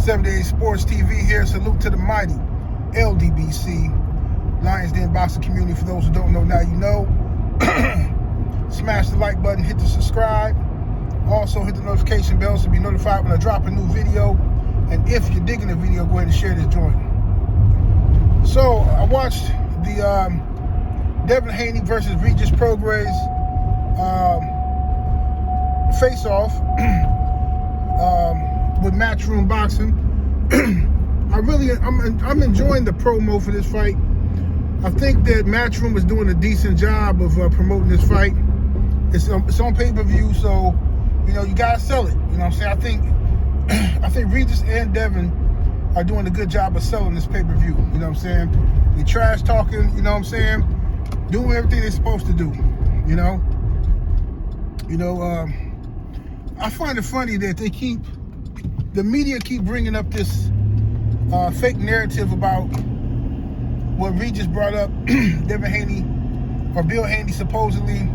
7 Days Sports TV here. Salute to the mighty LDBC, Lions Den boxing community. For those who don't know, now you know. Smash the like button, hit the subscribe. Also hit the notification bell to be notified when I drop a new video. And if you're digging the video, go ahead and share this joint. So I watched the Devin Haney versus Regis Prograis face-off with Matchroom Boxing. I'm enjoying the promo for this fight. I think that Matchroom is doing a decent job of promoting this fight. It's on pay-per-view, so you gotta sell it. You know what I'm saying? I think Regis and Devin are doing a good job of selling this pay-per-view. You know what I'm saying? They trash talking. You know what I'm saying? Doing everything they're supposed to do. I find it funny that the media keep bringing up this fake narrative about what Regis brought up. Devin Haney or Bill Haney supposedly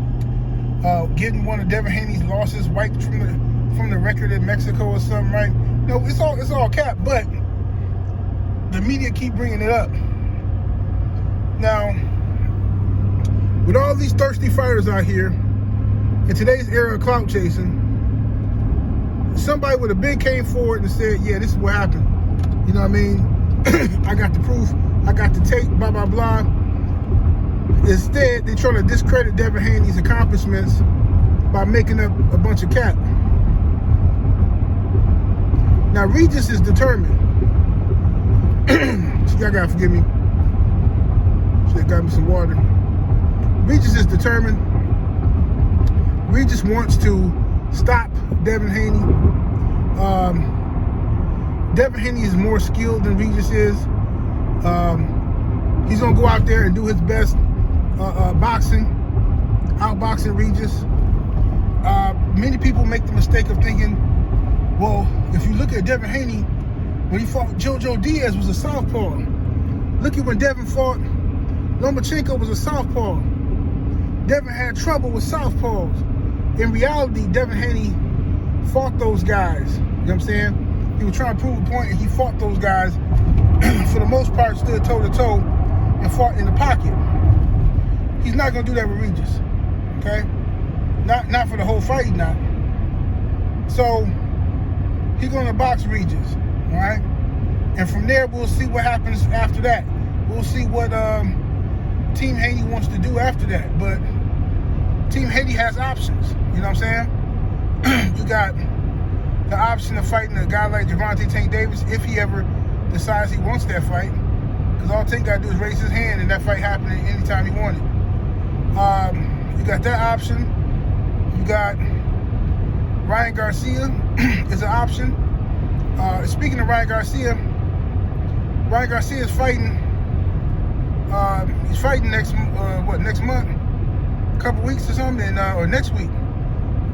getting one of Devin Haney's losses wiped from the record in Mexico or something, right? No, it's all cap, but the media keep bringing it up. Now, with all these thirsty fighters out here in today's era of clout chasing, somebody with a bid came forward and said, yeah, this is what happened. You know what I mean? I got the proof. I got the tape, blah, blah, blah. Instead, they're trying to discredit Devin Haney's accomplishments by making up a bunch of cap. Now, Regis is determined. Y'all gotta forgive me. Should've got me some water. Regis is determined. Regis wants to stop Devin Haney. Devin Haney is more skilled than Regis is. He's gonna go out there and do his best outboxing Regis. Many people make the mistake of thinking, well, if you look at Devin Haney, when he fought JoJo Diaz was a southpaw. Look at when Devin fought Lomachenko was a southpaw. Devin had trouble with southpaws. In reality, Devin Haney fought those guys. You know what I'm saying? He was trying to prove a point, and he fought those guys. For the most part, stood toe-to-toe and fought in the pocket. He's not going to do that with Regis. Okay? Not for the whole fight, he's not. So, he's going to box Regis. All right? And from there, we'll see what happens after that. We'll see what Team Haney wants to do after that. But Team Haney has options. You know what I'm saying? You got the option of fighting a guy like Gervonta Tank Davis if he ever decides he wants that fight. Because all Tank got to do is raise his hand and that fight happening anytime he wanted. You got that option. You got Ryan Garcia is an option. Speaking of Ryan Garcia is fighting. He's fighting next month, a couple weeks or something, or next week,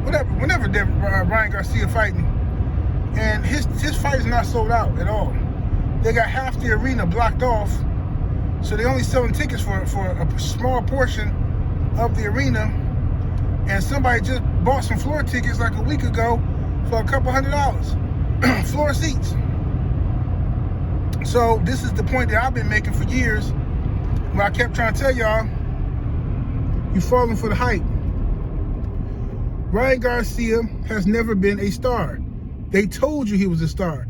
whenever Ryan Garcia fighting, and his fight is not sold out at all. They got half the arena blocked off, so they're only selling tickets for a small portion of the arena. And somebody just bought some floor tickets like a week ago for a couple $100, floor seats. So this is the point that I've been making for years, where I kept trying to tell y'all, you're falling for the hype. Ryan Garcia has never been a star. They told you he was a star.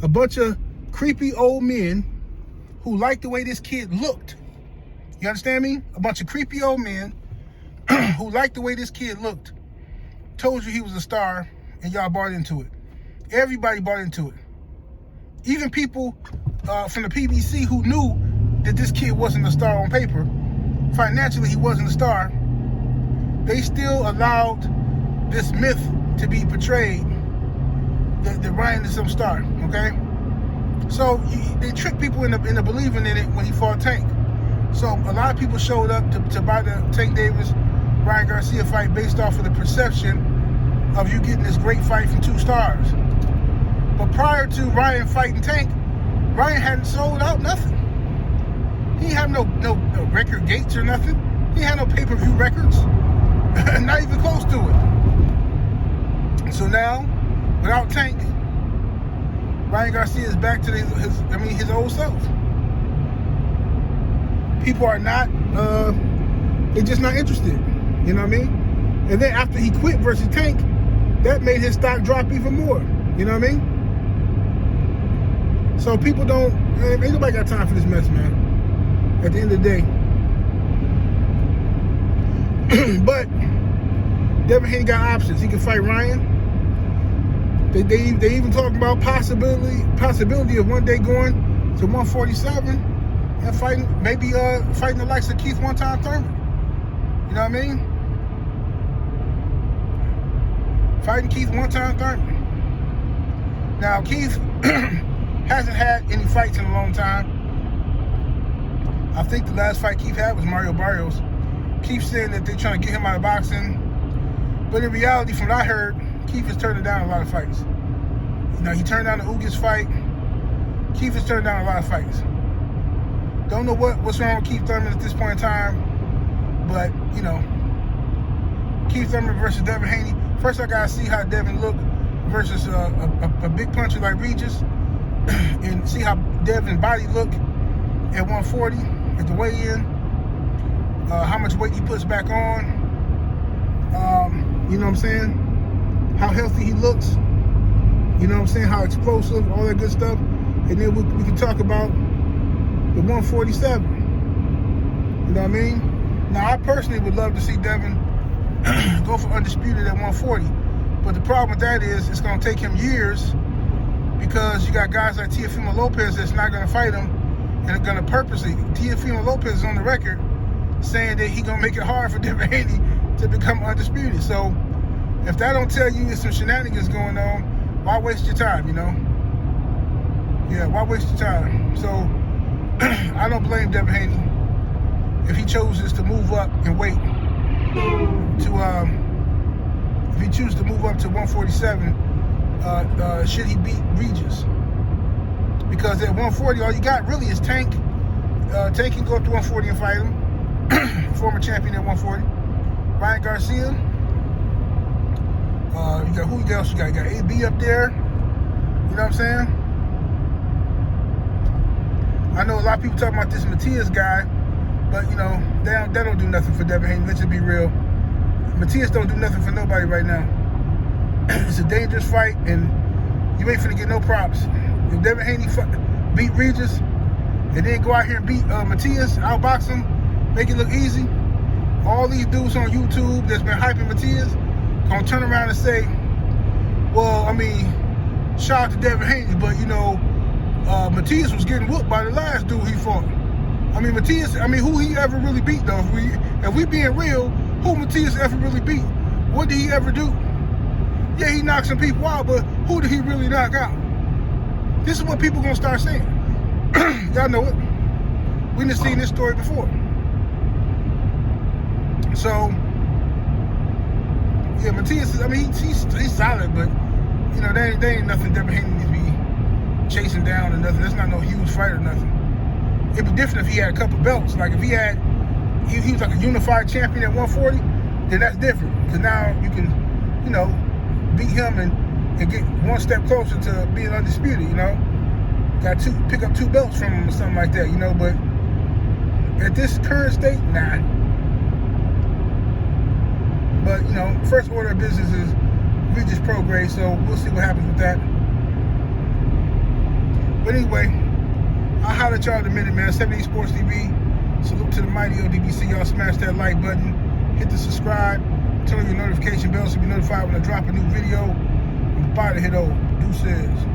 A bunch of creepy old men who liked the way this kid looked. You understand me? A bunch of creepy old men who liked the way this kid looked told you he was a star, and y'all bought into it. Everybody bought into it. Even people from the PBC who knew that this kid wasn't a star on paper, financially he wasn't a star, they still allowed this myth to be portrayed that Ryan is some star, okay? So they tricked people into believing in it when he fought Tank. So a lot of people showed up to buy the Tank Davis Ryan Garcia fight based off of the perception of you getting this great fight from two stars. But prior to Ryan fighting Tank, Ryan hadn't sold out nothing. He had no record gates or nothing. He had no pay-per-view records. Not even close to it. So now, without Tank, Ryan Garcia is back to his old self. People are not, they're just not interested. You know what I mean? And then after he quit versus Tank, that made his stock drop even more. You know what I mean? So people ain't nobody got time for this mess, man. At the end of the day. But Devin Haney got options. He can fight Ryan. They even talking about possibility of one day going to 147 and fighting the likes of Keith one-time Thurman. You know what I mean? Fighting Keith one-time Thurman. Now Keith hasn't had any fights in a long time. I think the last fight Keith had was Mario Barrios. Keith saying that they're trying to get him out of boxing. But in reality, from what I heard, Keith is turning down a lot of fights. You know, he turned down the Ugas fight. Keith is turning down a lot of fights. Don't know what's wrong with Keith Thurman at this point in time. But, you know, Keith Thurman versus Devin Haney. First, I got to see how Devin look versus a big puncher like Regis. And see how Devin's body look at 140 at the weigh-in. How much weight he puts back on. You know what I'm saying? How healthy he looks. You know what I'm saying? How explosive, all that good stuff. And then we can talk about the 147. You know what I mean? Now, I personally would love to see Devin go for undisputed at 140. But the problem with that is it's going to take him years because you got guys like Teofimo Lopez that's not going to fight him and are going to purposely. Teofimo Lopez is on the record saying that he's going to make it hard for Devin Haney to become undisputed. So if that don't tell you there's some shenanigans going on, why waste your time, you know? Yeah, why waste your time? So I don't blame Devin Haney if he chooses to move up and wait to if he chooses to move up to 147, should he beat Regis? Because at 140, all you got really is Tank. Tank can go up to 140 and fight him. Former champion at 140. Ryan Garcia. You got who else you got? You got AB up there. You know what I'm saying? I know a lot of people talking about this Matias guy, but you know, that don't do nothing for Devin Haney. Let's just be real. Matias don't do nothing for nobody right now. It's a dangerous fight, and you ain't finna get no props. If Devin Haney beat Regis, and then go out here and beat Matias, outbox him, make it look easy, all these dudes on YouTube that's been hyping Matias gonna turn around and say, well, I mean, shout out to Devin Haney, but you know, Matias was getting whooped by the last dude he fought. I mean, Matias, who he ever really beat though? If we being real, who Matias ever really beat? What did he ever do? Yeah, he knocked some people out, but who did he really knock out? This is what people gonna start saying. Y'all know it. We done seen this story before. So, yeah, Matias, he's solid, but you know, there ain't nothing Devin Haney needs to be chasing down or nothing. That's not no huge fight or nothing. It'd be different if he had a couple belts. Like if he was like a unified champion at 140, then that's different. Because now you can, you know, beat him and get one step closer to being undisputed, you know. Pick up 2 belts from him or something like that, you know. But at this current state, nah. But, you know, first order of business is Regis Prograis, so we'll see what happens with that. But anyway, I'll holler at y'all in a minute, man. 78 Sports TV. Salute to the mighty ODBC. Y'all smash that like button. Hit the subscribe. Turn on your notification bell so you be notified when I drop a new video. I'm about to hit over. Deuces.